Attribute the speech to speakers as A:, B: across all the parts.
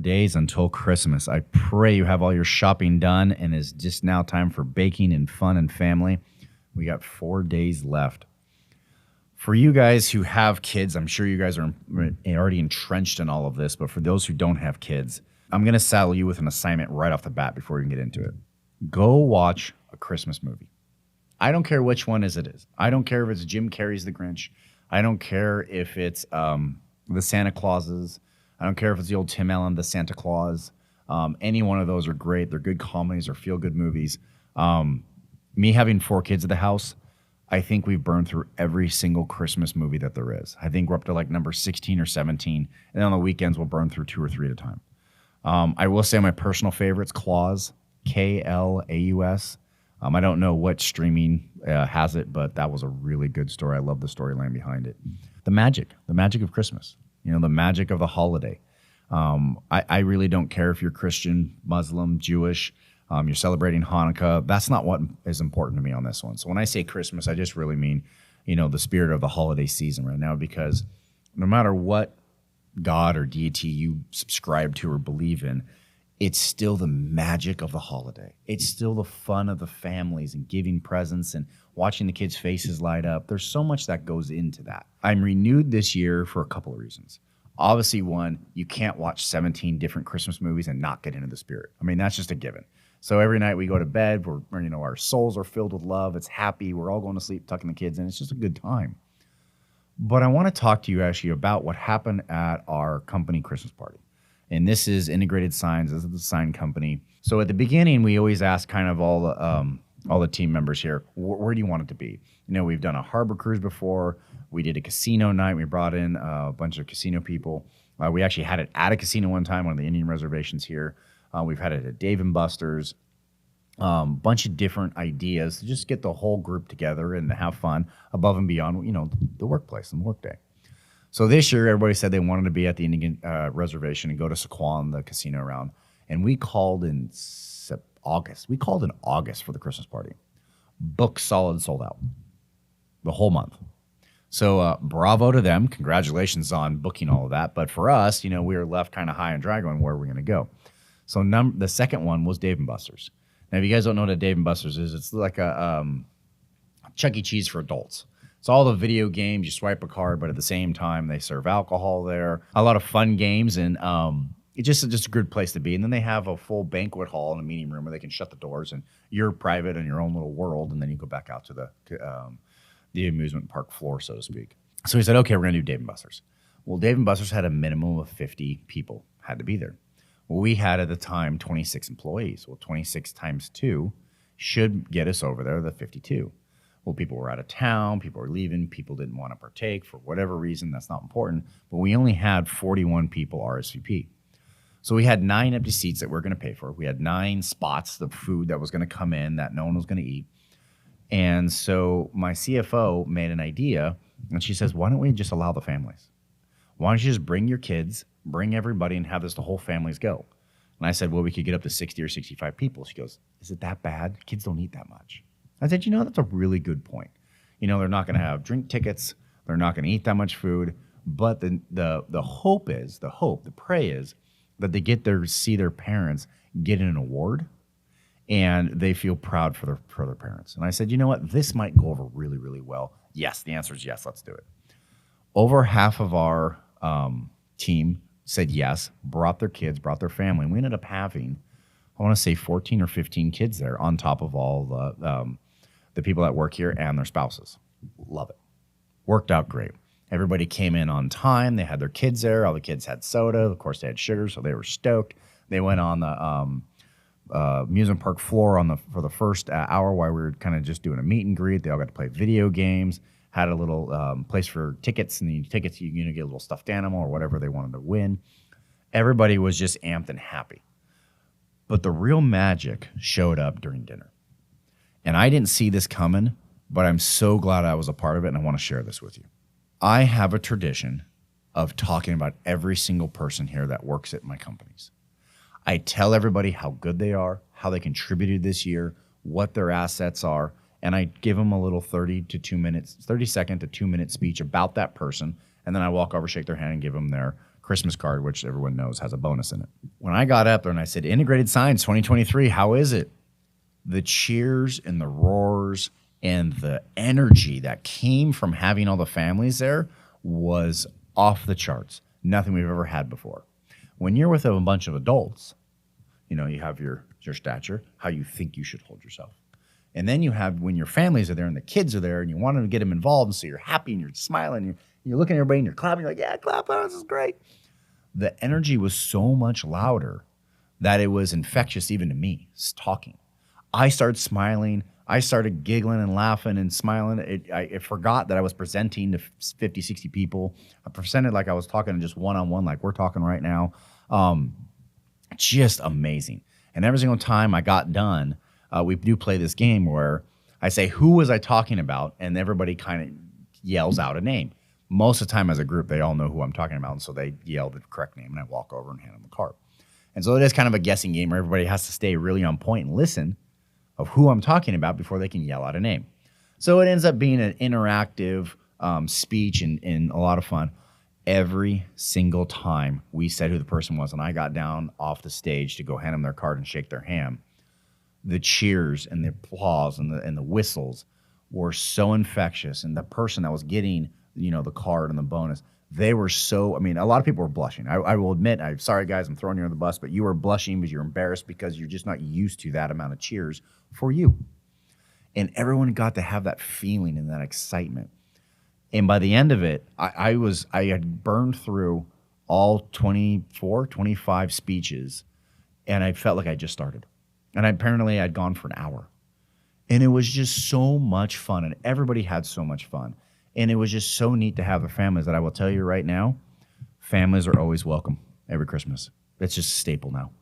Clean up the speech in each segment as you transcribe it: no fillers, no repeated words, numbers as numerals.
A: days until Christmas. I pray you have all your shopping done and it's just now time for baking and fun and family. We got 4 days left. For you guys who have kids, I'm sure you guys are already entrenched in all of this, but for those who don't have kids, I'm going to saddle you with an assignment right off the bat before we can get into it. Go watch a Christmas movie. I don't care which one it is. I don't care if it's Jim Carrey's The Grinch. I don't care if it's the Santa Clauses. I don't care if it's the old Tim Allen, The Santa Claus. Any one of those are great. They're good comedies or feel-good movies. Me having 4 kids at the house, I think we've burned through every single Christmas movie that there is. I think we're up to like number 16 or 17. And then on the weekends, we'll burn through 2 or 3 at a time. I will say my personal favorites, Claus, Klaus. I don't know what streaming has it, but that was a really good story. I love the storyline behind it. The magic of Christmas, the magic of the holiday. I really don't care if you're Christian, Muslim, Jewish, you're celebrating Hanukkah. That's not what is important to me on this one. So when I say Christmas, I just really mean, the spirit of the holiday season right now, because no matter what God or deity you subscribe to or believe in, it's still the magic of the holiday. It's still the fun of the families and giving presents and watching the kids' faces light up. There's so much that goes into that. I'm renewed this year for a couple of reasons. Obviously, one, you can't watch 17 different Christmas movies and not get into the spirit. I mean, that's just a given. So every night we go to bed, our souls are filled with love. It's happy. We're all going to sleep, tucking the kids in. It's just a good time. But I want to talk to you actually about what happened at our company Christmas party. And this is Integrated Signs. This is the sign company. So at the beginning, we always ask kind of all the team members here, where do you want it to be? We've done a harbor cruise before. We did a casino night. We brought in a bunch of casino people. We actually had it at a casino one time, one of the Indian reservations here. We've had it at Dave & Buster's. Bunch of different ideas to just get the whole group together and have fun above and beyond, the workplace and the workday. So this year, everybody said they wanted to be at the Indian reservation and go to Saquon, the casino round. And we called in August. We called in August for the Christmas party. Booked solid, sold out. The whole month. So bravo to them. Congratulations on booking all of that. But for us, we were left kind of high and dry going, where are we going to go? So the second one was Dave & Buster's. Now, if you guys don't know what a Dave & Buster's is, it's like a Chuck E. Cheese for adults. It's all the video games. You swipe a card, but at the same time, they serve alcohol there. A lot of fun games, and it's just a good place to be. And then they have a full banquet hall and a meeting room where they can shut the doors, and you're private in your own little world, and then you go back out to the amusement park floor, so to speak. So we said, okay, we're going to do Dave & Buster's. Well, Dave & Buster's had a minimum of 50 people had to be there. Well, we had at the time 26 employees. Well, 26 times 2 should get us over there, the 52. Well, people were out of town, people were leaving, people didn't want to partake for whatever reason. That's not important. But we only had 41 people RSVP. So we had 9 empty seats that we were going to pay for. We had 9 spots of food that was going to come in that no one was going to eat. And so my CFO made an idea, and she says, why don't we just allow the families? Why don't you just bring your kids, bring everybody, and have the whole families go? And I said, well, we could get up to 60 or 65 people. She goes, is it that bad? Kids don't eat that much. I said, that's a really good point. They're not going to have drink tickets. They're not going to eat that much food. But the hope is, the pray is that they get there to see their parents get an award and they feel proud for their parents. And I said, this might go over really, really well. Yes, the answer is yes, let's do it. Over half of our team said yes, brought their kids, brought their family. And we ended up having, I want to say 14 or 15 kids there on top of all the people that work here and their spouses. Love it. Worked out great. Everybody came in on time. They had their kids there. All the kids had soda. Of course, they had sugar, so they were stoked. They went on the amusement park floor for the first hour while we were kind of just doing a meet and greet. They all got to play video games. Had a little place for tickets, and the tickets you get a little stuffed animal or whatever they wanted to win. Everybody was just amped and happy. But the real magic showed up during dinner. And I didn't see this coming, but I'm so glad I was a part of it, and I want to share this with you. I have a tradition of talking about every single person here that works at my companies. I tell everybody how good they are, how they contributed this year, what their assets are, and I give them a little 30 second to 2 minute speech about that person, and then I walk over, shake their hand, and give them their Christmas card, which everyone knows has a bonus in it. When I got up there and I said, integrated science 2023, how is it? The cheers and the roars and the energy that came from having all the families there was off the charts. Nothing we've ever had before. When you're with a bunch of adults, you know, you have your stature, how you think you should hold yourself. And then you have when your families are there and the kids are there and you want to get them involved. And so you're happy and you're smiling. And you're looking at everybody and you're clapping. You're like, yeah, clap. Oh, this is great. The energy was so much louder that it was infectious even to me talking. I started smiling. I started giggling and laughing and smiling. I forgot that I was presenting to 50, 60 people. I presented like I was talking just one-on-one like we're talking right now. Just amazing. And every single time I got done, we do play this game where I say, who was I talking about? And everybody kind of yells out a name. Most of the time as a group, they all know who I'm talking about. And so they yell the correct name and I walk over and hand them the card. And so it is kind of a guessing game where everybody has to stay really on point and listen of who I'm talking about before they can yell out a name. So it ends up being an interactive speech and a lot of fun. Every single time we said who the person was and I got down off the stage to go hand them their card and shake their hand, the cheers and the applause and the whistles were so infectious. And the person that was getting, you know, the card and the bonus, they were so, I mean, a lot of people were blushing. I will admit, I'm sorry, guys, I'm throwing you on the bus, but you were blushing because you're embarrassed because you're just not used to that amount of cheers for you. And everyone got to have that feeling and that excitement. And by the end of it, I had burned through all 24, 25 speeches, and I felt like I just started. And apparently I'd gone for an hour. And it was just so much fun, and everybody had so much fun. And it was just so neat to have the families that I will tell you right now, families are always welcome every Christmas. It's just a staple now.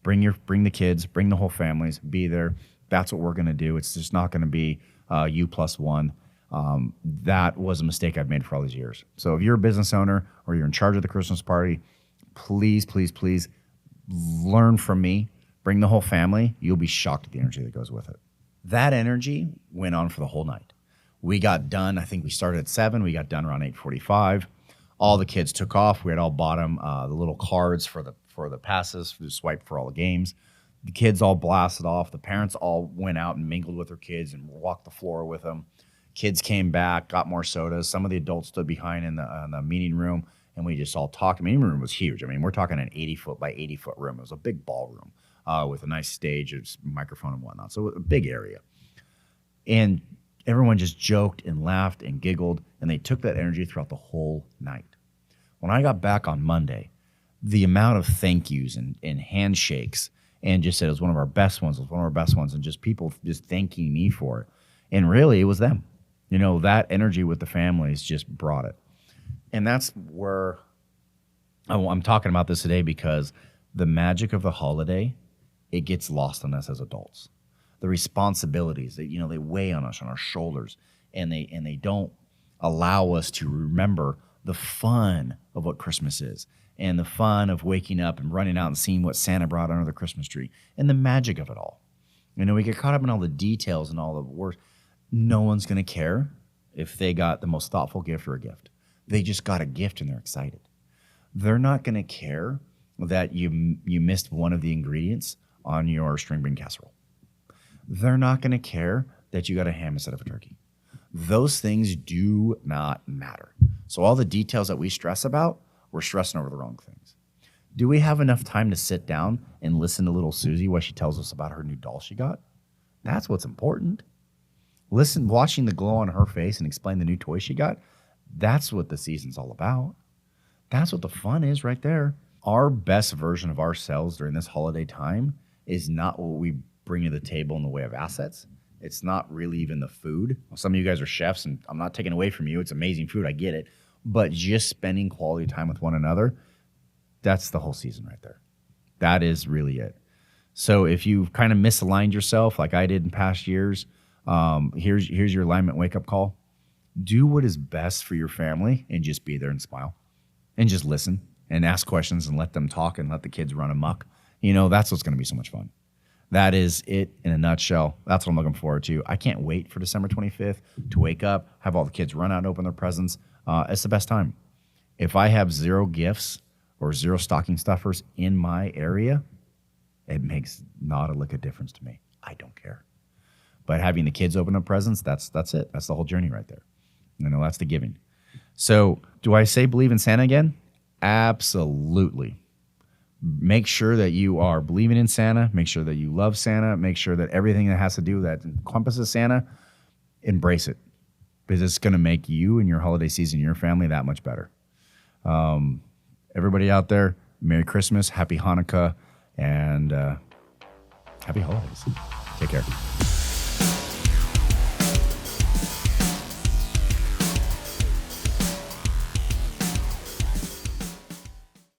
A: Bring the kids, bring the whole families, be there. That's what we're going to do. It's just not going to be you plus one. That was a mistake I've made for all these years. So if you're a business owner or you're in charge of the Christmas party, please, please, please learn from me. Bring the whole family. You'll be shocked at the energy that goes with it. That energy went on for the whole night. We got done. I think we started at 7. We got done around 8:45. All the kids took off. We had all bought them the little cards for the passes to swipe for all the games. The kids all blasted off. The parents all went out and mingled with their kids and walked the floor with them. Kids came back, got more sodas. Some of the adults stood behind in the meeting room, and we just all talked. The meeting room was huge. I mean, we're talking an 80-foot by 80-foot room. It was a big ballroom with a nice stage, a microphone and whatnot. So a big area. And everyone just joked and laughed and giggled, and they took that energy throughout the whole night. When I got back on Monday, the amount of thank yous and handshakes and just said it was one of our best ones, and just people just thanking me for it. And really, it was them. You know, that energy with the families just brought it. And that's where I'm talking about this today, because the magic of the holiday, it gets lost on us as adults. The responsibilities that, you know, they weigh on us, on our shoulders, and they don't allow us to remember the fun of what Christmas is, and the fun of waking up and running out and seeing what Santa brought under the Christmas tree, and the magic of it all. You know, we get caught up in all the details and all the words. No one's going to care if they got the most thoughtful gift or a gift. They just got a gift and they're excited. They're not going to care that you missed one of the ingredients on your string bean casserole. They're not going to care that you got a ham instead of a turkey. Those things do not matter. So all the details that we stress about, we're stressing over the wrong things. Do we have enough time to sit down and listen to little Susie while she tells us about her new doll she got? That's what's important. Watching the glow on her face and explain the new toy she got, that's what the season's all about. That's what the fun is right there. Our best version of ourselves during this holiday time is not what we bring to the table in the way of assets. It's not really even the food. Some of you guys are chefs, and I'm not taking away from you. It's amazing food. I get it. But just spending quality time with one another, that's the whole season right there. That is really it. So if you've kind of misaligned yourself like I did in past years, here's your alignment wake-up call. Do what is best for your family and just be there and smile and just listen and ask questions and let them talk and let the kids run amok. You know, that's what's going to be so much fun. That is it in a nutshell. That's what I'm looking forward to. I can't wait for December 25th to wake up, have all the kids run out and open their presents. It's the best time. If I have 0 gifts or 0 stocking stuffers in my area, it makes not a lick of difference to me. I don't care. But having the kids open up presents, that's it. That's the whole journey right there. That's the giving. So do I say believe in Santa again? Absolutely. Make sure that you are believing in Santa. Make sure that you love Santa. Make sure that everything that has to do that encompasses Santa, embrace it, because it's going to make you and your holiday season, your family, that much better. Everybody out there, Merry Christmas, Happy Hanukkah, and Happy Holidays. Take care.